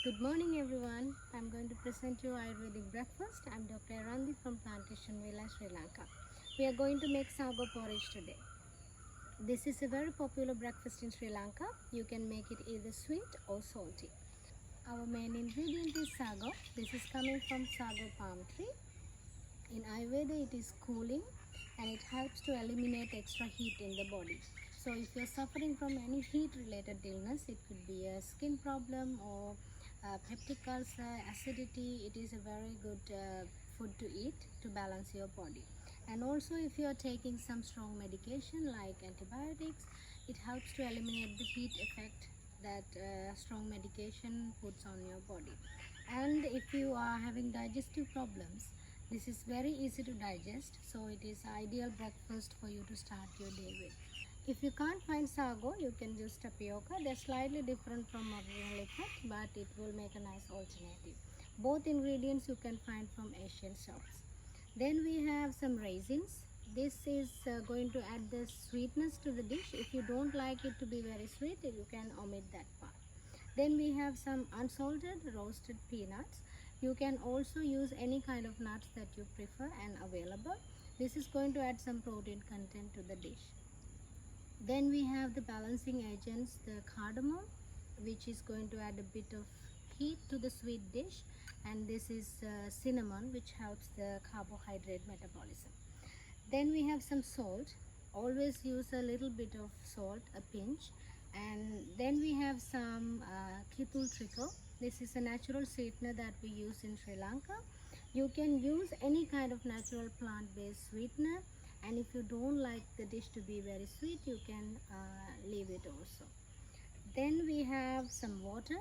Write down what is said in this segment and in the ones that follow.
Good morning everyone. I'm going to present you Ayurvedic breakfast. I'm Dr. Arandi from Plantation Villa, Sri Lanka. We are going to make sago porridge today. This is a very popular breakfast in Sri Lanka. You can make it either sweet or salty. Our main ingredient is sago. This is coming from sago palm tree. In Ayurveda it is cooling and it helps to eliminate extra heat in the body. So if you're suffering from any heat related illness, it could be a skin problem or peptic ulcer, acidity, it is a very good food to eat to balance your body. And also if you are taking some strong medication like antibiotics, it helps to eliminate the heat effect that strong medication puts on your body. And if you are having digestive problems, this is very easy to digest, so it is ideal breakfast for you to start your day with. If you can't find sago, you can use tapioca. They're slightly different from original effect, but it will make a nice alternative. Both ingredients you can find from Asian shops. Then we have some raisins. This is going to add the sweetness to the dish. If you don't like it to be very sweet, you can omit that part. Then we have some unsalted roasted peanuts. You can also use any kind of nuts that you prefer and available. This is going to add some protein content to the dish. Then we have the balancing agents, the cardamom, which is going to add a bit of heat to the sweet dish, and this is cinnamon, which helps the carbohydrate metabolism. Then we have some salt. Always use a little bit of salt, a pinch. And then we have some Kithul trickle. This is a natural sweetener that we use in Sri Lanka. You can use any kind of natural plant-based sweetener, and if you don't like the dish to be very sweet, you can leave it also. Then we have some water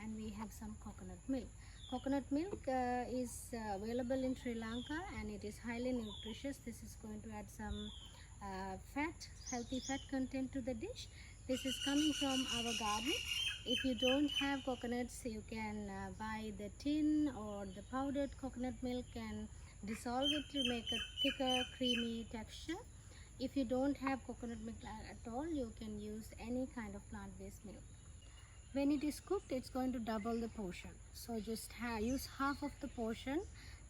and we have some coconut milk. Coconut milk is available in Sri Lanka and it is highly nutritious. This is going to add some healthy fat content to the dish. This is coming from our garden. If you don't have coconuts, you can buy the tin or the powdered coconut milk and dissolve it to make a thicker, creamy texture. If you don't have coconut milk at all, you can use any kind of plant-based milk. When it is cooked, it's going to double the portion. So just use half of the portion.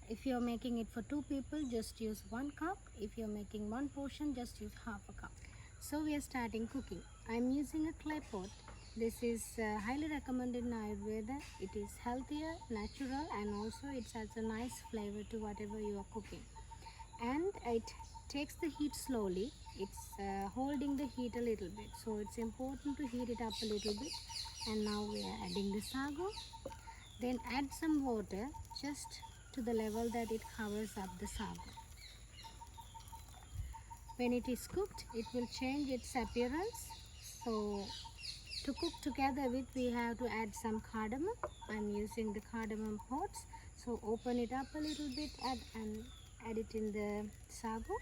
If you're making it for 2 people, just use 1 cup. If you're making 1 portion, just use half a cup. So we are starting cooking. I'm using a clay pot. This is highly recommended in Ayurveda. It is healthier, natural, and also it adds a nice flavor to whatever you are cooking. And it takes the heat slowly. It's holding the heat a little bit, so it's important to heat it up a little bit. And now we are adding the sago. Then add some water just to the level that it covers up the sago. When it is cooked, it will change its appearance. So to cook together with, we have to add some cardamom. I'm using the cardamom pods. So open it up a little bit and add it in the sago.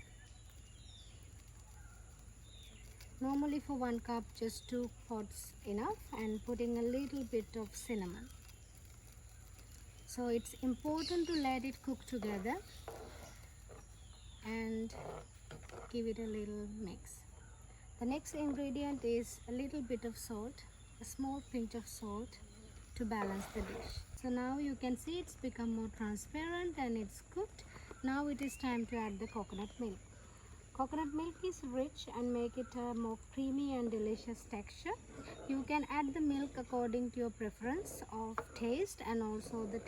Normally for 1 cup, just 2 pods enough, and putting a little bit of cinnamon. So it's important to let it cook together and give it a little mix. The next ingredient is a little bit of salt, a small pinch of salt to balance the dish. So now you can see it's become more transparent and it's cooked. Now it is time to add the coconut milk. Coconut milk is rich and make it a more creamy and delicious texture. You can add the milk according to your preference of taste and also the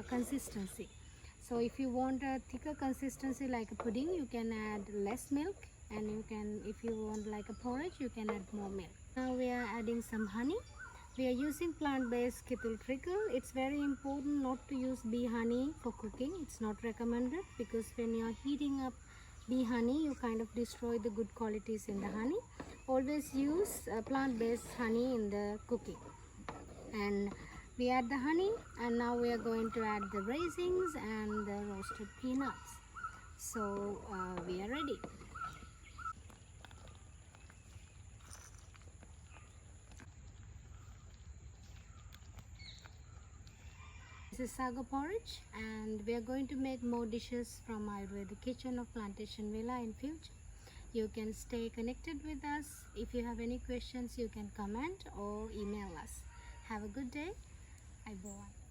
consistency. So if you want a thicker consistency like a pudding, you can add less milk, and if you want like a porridge, you can add more milk. Now we are adding some honey. We are using plant-based Kithul trickle. It's very important not to use bee honey for cooking. It's not recommended because when you are heating up bee honey, you kind of destroy the good qualities in the honey. Always use plant-based honey in the cooking. And we add the honey, and now we are going to add the raisins and the roasted peanuts. So we are ready. This is sago porridge, and we are going to make more dishes from Ayurvedic kitchen of Plantation Villa in future. You can stay connected with us. If you have any questions, you can comment or email us. Have a good day අයිබෝවන්.